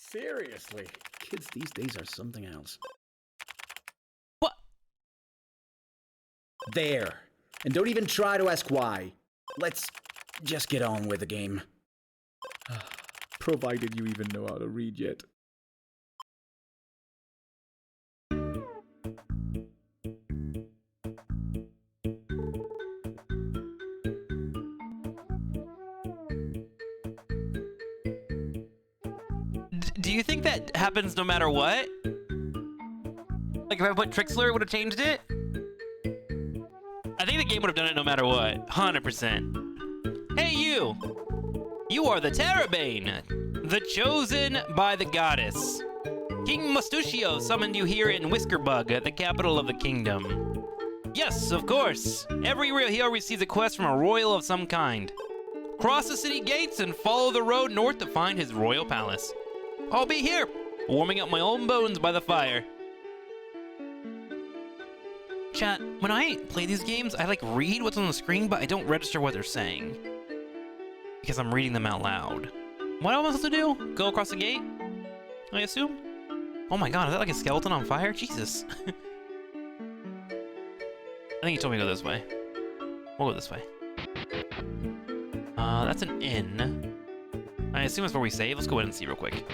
Seriously, kids these days are something else. What? There. And don't even try to ask why. Let's just get on with the game. Provided you even know how to read yet. Do you think that happens no matter what? Like if I put TrikSlyr, it would have changed it? I think the game would have done it no matter what. 100%. Hey you! You are the Terrorbane, the chosen by the goddess. King Mustachio summoned you here in Whiskerbug at the capital of the kingdom. Yes, of course. Every real hero receives a quest from a royal of some kind. Cross the city gates and follow the road north to find his royal palace. I'll be here, warming up my own bones by the fire. Chat, when I play these games, I like read what's on the screen, but I don't register what they're saying. Because I'm reading them out loud. What am I supposed to do? Go across the gate? I assume? Oh my god, is that like a skeleton on fire? Jesus. I think he told me to go this way. We'll go this way. That's an inn. I assume that's where we save. Let's go ahead and see real quick.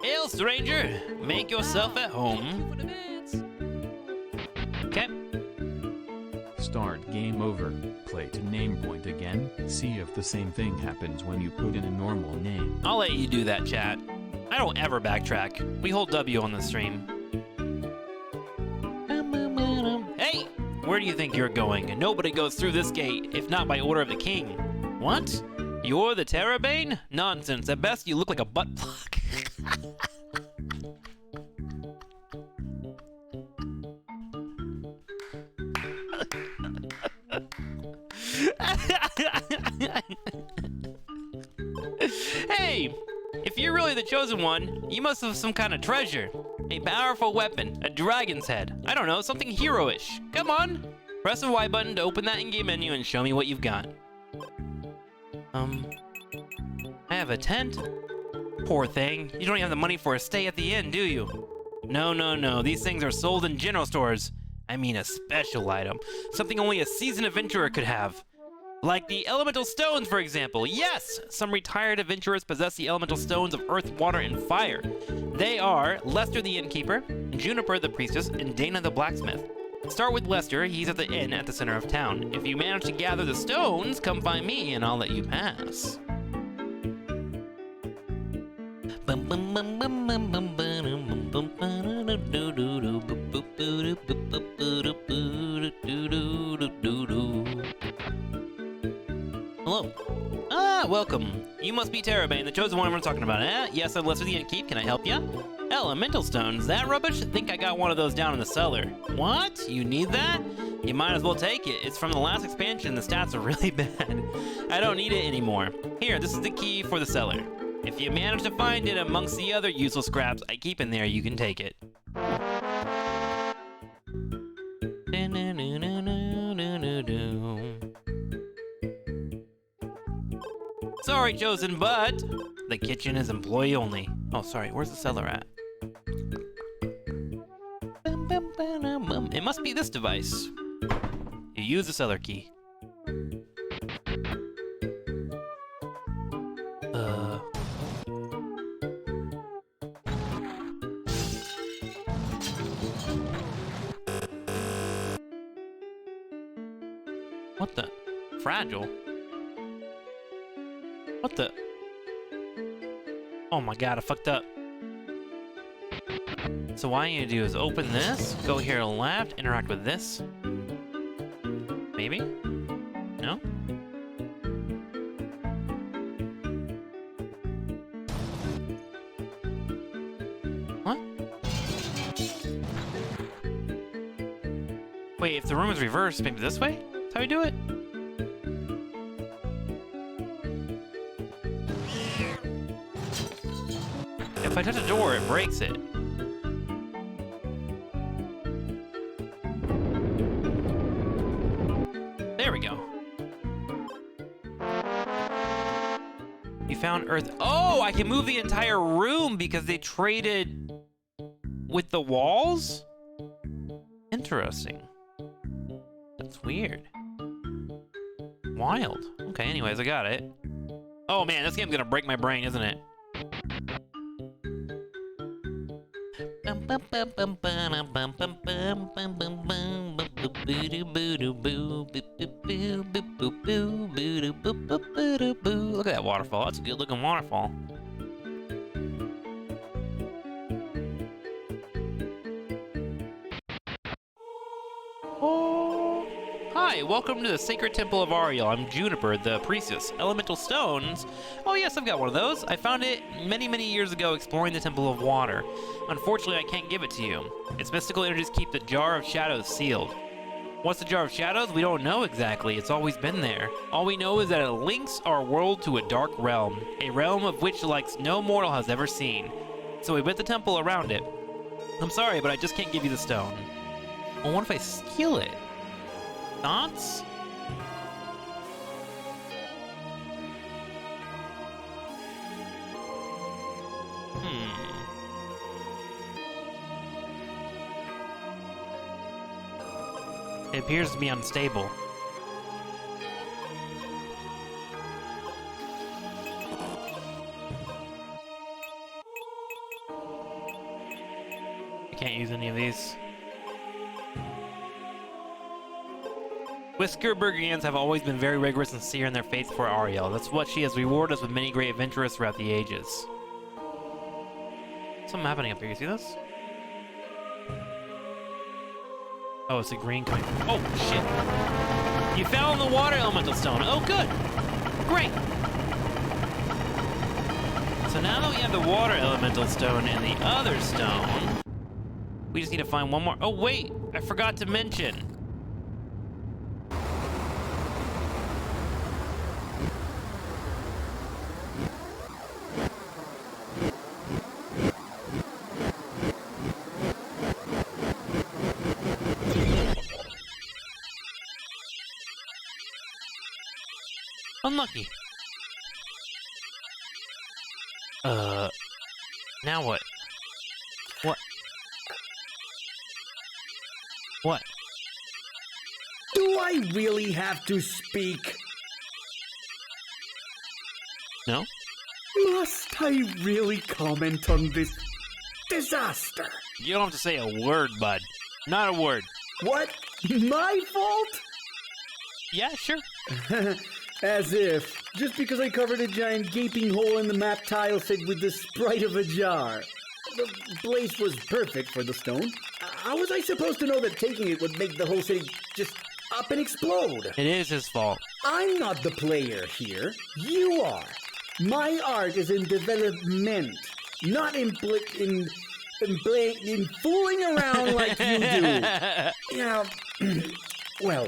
Hail, stranger! Make yourself at home. Okay. Start game over. Play to name point again. See if the same thing happens when you put in a normal name. I'll let you do that, chat. I don't ever backtrack. We hold W on the stream. Hey! Where do you think you're going? Nobody goes through this gate, if not by order of the king. What? You're the Terrorbane? Nonsense. At best, you look like a butt plug. Hey! If you're really the chosen one, you must have some kind of treasure. A powerful weapon, a dragon's head. I don't know, something heroish. Come on! Press the Y button to open that in-game menu and show me what you've got. I have a tent? Poor thing. You don't have the money for a stay at the inn, do you? No. These things are sold in general stores. I mean a special item. Something only a seasoned adventurer could have. Like the elemental stones, for example. Yes! Some retired adventurers possess the elemental stones of earth, water, and fire. They are Lester the innkeeper, Juniper the priestess, and Dana the blacksmith. Start with Lester. He's at the inn at the center of town. If you manage to gather the stones, come find me and I'll let you pass. Hello. Welcome. You must be Terrorbane, the chosen one we're talking about, eh? Yes, I'm Lester the innkeep. Can I help ya? Elemental stones? That rubbish? Think I got one of those down in the cellar. What? You need that? You might as well take it. It's from the last expansion. The stats are really bad. I don't need it anymore. Here, this is the key for the cellar. If you manage to find it amongst the other useless scraps I keep in there, you can take it. Sorry, chosen, but the kitchen is employee only. Oh, sorry. Where's the cellar at? It must be this device. You use the cellar key. What the? Fragile? What the? Oh my god, I fucked up. So what I need to do is open this, go here to the left, interact with this. Maybe? No? What? Wait, if the room is reversed, maybe this way? That's how we do it? If I touch a door, it breaks it. There we go. You found Earth. Oh, I can move the entire room because they traded with the walls? Interesting. That's weird. Wild. Okay, anyways, I got it. Oh man, this game's gonna break my brain, isn't it? Look at that waterfall. That's a good looking waterfall. Hi, welcome to the Sacred Temple of Ariel. I'm Juniper, the priestess. Elemental stones? Oh yes, I've got one of those. I found it many, many years ago exploring the Temple of Water. Unfortunately, I can't give it to you. Its mystical energies keep the Jar of Shadows sealed. What's the Jar of Shadows? We don't know exactly. It's always been there. All we know is that it links our world to a dark realm, a realm of which likes no mortal has ever seen. So we built the temple around it. I'm sorry, but I just can't give you the stone. Well, what if I steal it? Thoughts? It appears to be unstable. I can't use any of these. Whiskerburgians have always been very rigorous and sincere in their faith for Ariel. That's what she has rewarded us with many great adventurers throughout the ages. Something happening up here, you see this? Oh, it's a green coming. Oh, shit. You fell in the water elemental stone. Oh, good. Great. So now that we have the water elemental stone and the other stone, we just need to find one more. Oh, wait. I forgot to mention. Unlucky. Now what? What? What? Do I really have to speak? No? Must I really comment on this disaster? You don't have to say a word, bud. Not a word. What? My fault? Yeah, sure. As if, just because I covered a giant gaping hole in the map tile set with the sprite of a jar. The place was perfect for the stone. How was I supposed to know that taking it would make the whole city just up and explode? It is his fault. I'm not the player here. You are. My art is in development, not in fooling around like you do. Yeah, well...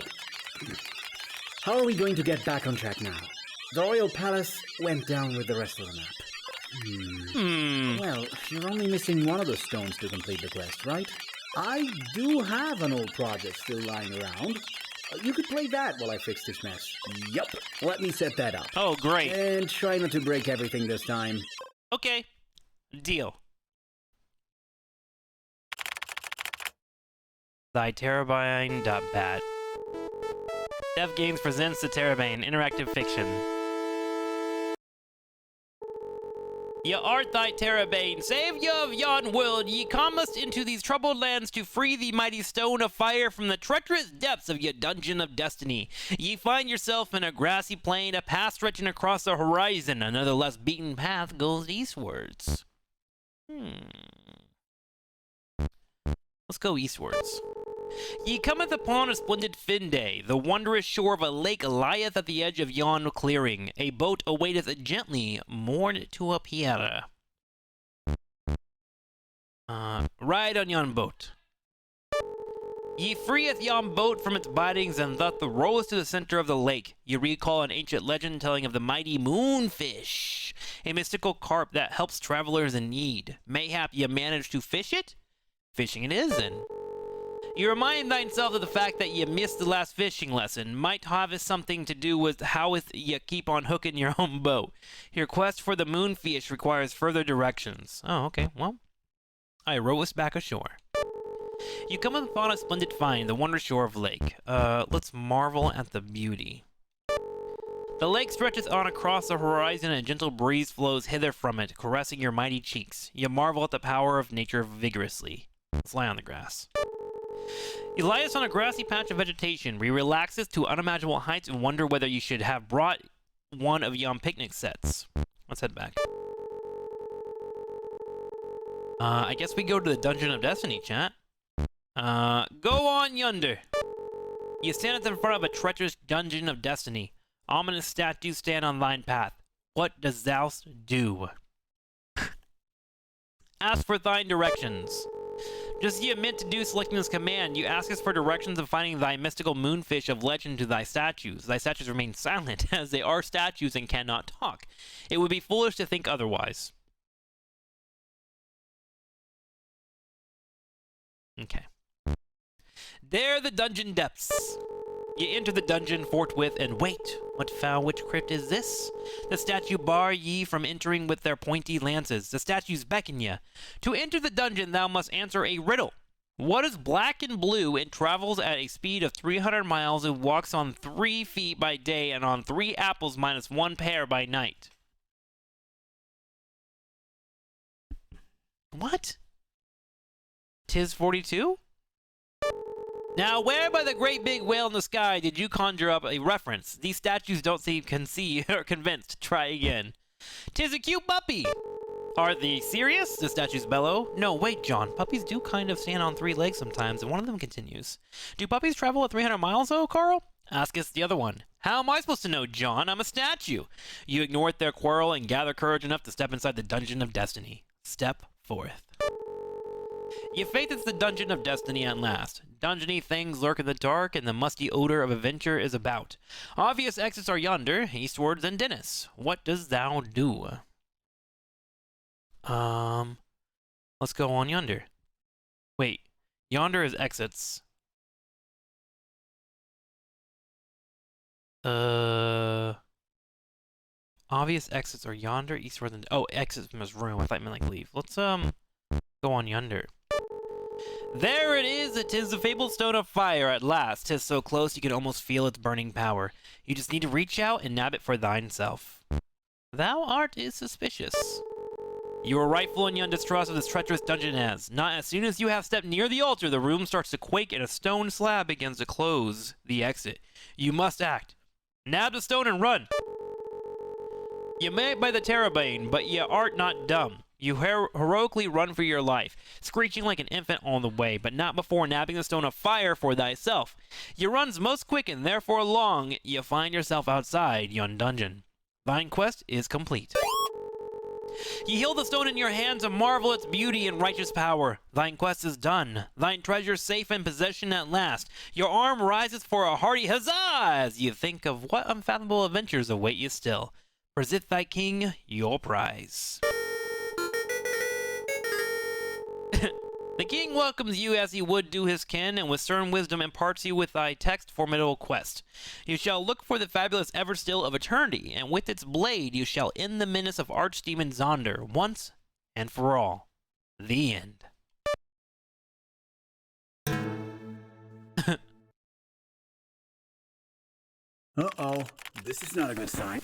How are we going to get back on track now? The Royal Palace went down with the rest of the map. Well, you're only missing one of the stones to complete the quest, right? I do have an old project still lying around. You could play that while I fix this mess. Yup, let me set that up. Oh, great. And try not to break everything this time. Okay. Deal. Thy Terrorbane.bat. Dev Games presents the Terrorbane, interactive fiction. Ye art thy Terrorbane, savior of yon world, ye comest into these troubled lands to free the mighty stone of fire from the treacherous depths of your dungeon of destiny. Ye find yourself in a grassy plain, a path stretching across the horizon. Another less beaten path goes eastwards. Let's go eastwards. Ye cometh upon a splendid fin day. The wondrous shore of a lake lieth at the edge of yon clearing. A boat awaiteth gently, moored to a pier. Ride on yon boat. Ye freeth yon boat from its bindings, and thus rolleth to the center of the lake. Ye recall an ancient legend telling of the mighty moonfish, a mystical carp that helps travelers in need. Mayhap ye manage to fish it? Fishing it is, then. You remind thyself of the fact that you missed the last fishing lesson. Might have something to do with how you keep on hooking your own boat. Your quest for the moonfish requires further directions. Oh, okay. Well, I row us back ashore. You come upon a splendid find, the wonder shore of lake. Let's marvel at the beauty. The lake stretches on across the horizon and a gentle breeze flows hither from it, caressing your mighty cheeks. You marvel at the power of nature vigorously. Let's lie on the grass. You lie us on a grassy patch of vegetation. We relax us to unimaginable heights and wonder whether you should have brought one of yon picnic sets. Let's head back. I guess we go to the Dungeon of Destiny, chat. Go on yonder. You stand in front of a treacherous Dungeon of Destiny. Ominous statues stand on thine path. What dost thou do? Ask for thine directions. Just ye meant to do selecting this command, you ask us for directions of finding thy mystical moonfish of legend to thy statues. Thy statues remain silent, as they are statues and cannot talk. It would be foolish to think otherwise. Okay. There the dungeon depths. You enter the dungeon forthwith and wait. What foul witchcraft is this? The statue bar ye from entering with their pointy lances. The statues beckon ye. To enter the dungeon thou must answer a riddle. What is black and blue and travels at a speed of 300 miles and walks on 3 feet by day and on 3 apples minus 1 pear by night? What? 'Tis 42? Now, where by the great big whale in the sky did you conjure up a reference? These statues don't seem conceived or convinced. Try again. 'Tis a cute puppy. Are they serious? The statues bellow. No, wait, John. Puppies do kind of stand on 3 legs sometimes, and one of them continues. Do puppies travel at 300 miles, though, Carl? Ask us the other one. How am I supposed to know, John? I'm a statue. You ignore their quarrel and gather courage enough to step inside the Dungeon of Destiny. Step forth. You faith it's the Dungeon of Destiny at last. Dungeony things lurk in the dark, and the musty odor of adventure is about. Obvious exits are yonder, eastwards and Dennis. What dost thou do? Let's go on yonder. Wait, yonder is exits. Obvious exits are yonder, eastwards and... Oh, exits from his room. I thought I meant like leave. Let's, go on yonder. There it is! It is the fabled stone of fire at last. 'Tis so close you can almost feel its burning power. You just need to reach out and nab it for thine self. Thou art is suspicious. You are rightful in yon distrust of this treacherous dungeon not as soon as you have stepped near the altar, the room starts to quake and a stone slab begins to close the exit. You must act. Nab the stone and run! You may by the Terrorbane, but ye art not dumb. You heroically run for your life, screeching like an infant on the way, but not before nabbing the stone of fire for thyself. You runs most quick and therefore long, you find yourself outside yon dungeon. Thine quest is complete. Ye hold the stone in your hands and marvel its beauty and righteous power. Thine quest is done. Thine treasure safe in possession at last. Your arm rises for a hearty huzzah as you think of what unfathomable adventures await you still. Present thy king your prize. The king welcomes you as he would do his kin, and with stern wisdom imparts you with thy text formidable quest. You shall look for the fabulous Everstill of eternity, and with its blade you shall end the menace of archdemon Zonder, once and for all. The end. Uh-oh, this is not a good sign.